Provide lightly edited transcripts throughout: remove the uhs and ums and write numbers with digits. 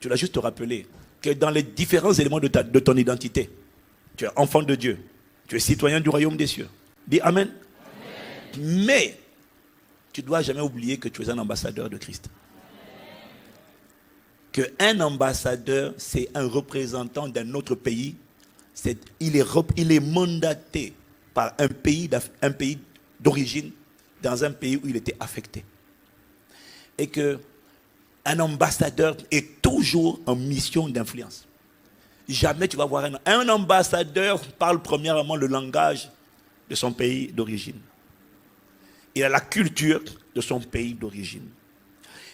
tu dois juste te rappeler que dans les différents éléments de ton identité, tu es enfant de Dieu, tu es citoyen du royaume des cieux. Dis Amen. Amen. Mais tu ne dois jamais oublier que tu es un ambassadeur de Christ. Qu'un ambassadeur, c'est un représentant d'un autre pays. Il est mandaté par un pays d'origine dans un pays où il était affecté. Et qu'un ambassadeur est toujours en mission d'influence. Jamais tu vas voir un ambassadeur parle premièrement le langage de son pays d'origine. Il a la culture de son pays d'origine.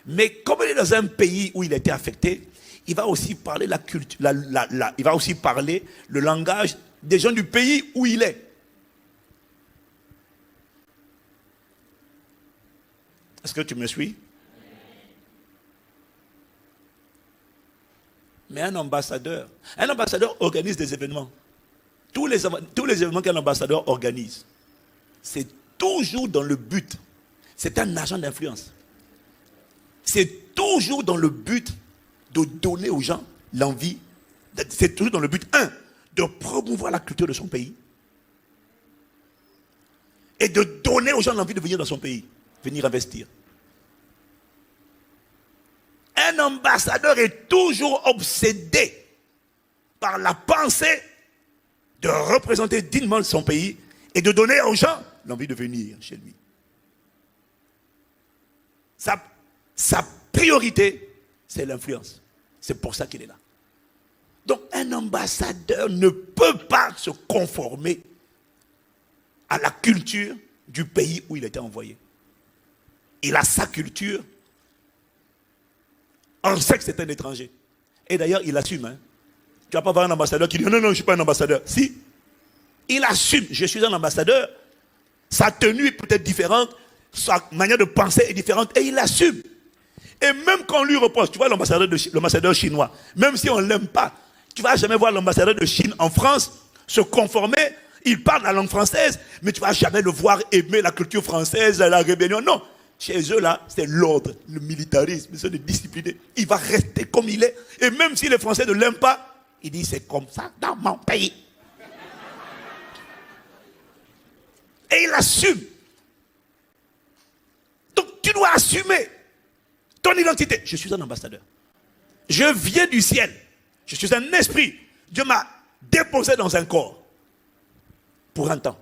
Mais comme il est dans un pays où il a été affecté, il va aussi parler la culture, il va aussi parler le langage des gens du pays où il est. Est-ce que tu me suis? Mais un ambassadeur organise des événements. Tous les événements qu'un ambassadeur organise, c'est toujours dans le but. C'est un agent d'influence. C'est toujours dans le but de donner aux gens l'envie. C'est toujours dans le but, de promouvoir la culture de son pays. Et de donner aux gens l'envie de venir dans son pays, venir investir. Un ambassadeur est toujours obsédé par la pensée de représenter dignement son pays et de donner aux gens l'envie de venir chez lui. Sa priorité, c'est l'influence. C'est pour ça qu'il est là. Donc un ambassadeur ne peut pas se conformer à la culture du pays où il a été envoyé. Il a sa culture. On sait que c'est un étranger. Et d'ailleurs, il assume. Tu ne vas pas voir un ambassadeur qui dit non, je ne suis pas un ambassadeur. Si, il assume, je suis un ambassadeur. Sa tenue est peut-être différente, sa manière de penser est différente, et il assume. Et même quand on lui reproche, tu vois l'ambassadeur chinois, même si on ne l'aime pas, tu ne vas jamais voir l'ambassadeur de Chine en France se conformer. Il parle la langue française, mais tu ne vas jamais le voir aimer la culture française, la rébellion. Non. Chez eux, là, c'est l'ordre, le militarisme, ils sont disciplinés. Il va rester comme il est. Et même si les Français ne l'aiment pas, il dit c'est comme ça dans mon pays. Et il assume. Donc tu dois assumer ton identité. Je suis un ambassadeur. Je viens du ciel. Je suis un esprit. Dieu m'a déposé dans un corps. Pour un temps.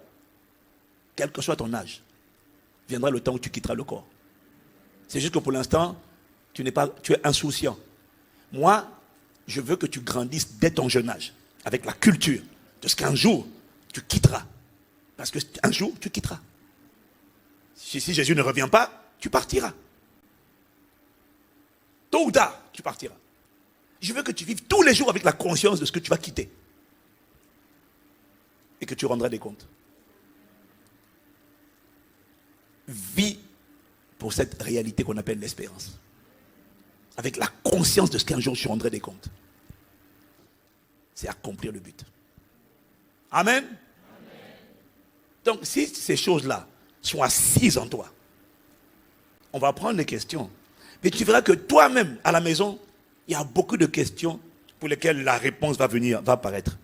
Quel que soit ton âge. Viendra le temps où tu quitteras le corps. C'est juste que pour l'instant, tu es insouciant. Moi, je veux que tu grandisses dès ton jeune âge, avec la culture de ce qu'un jour, tu quitteras. Parce qu'un jour, tu quitteras. Si Jésus ne revient pas, tu partiras. Tôt ou tard, tu partiras. Je veux que tu vives tous les jours avec la conscience de ce que tu vas quitter. Et que tu rendras des comptes. Vis pour cette réalité qu'on appelle l'espérance. Avec la conscience de ce qu'un jour tu rendrais des comptes. C'est accomplir le but. Amen. Amen. Donc si ces choses-là sont assises en toi, on va prendre les questions. Mais tu verras que toi-même, à la maison, il y a beaucoup de questions pour lesquelles la réponse va apparaître.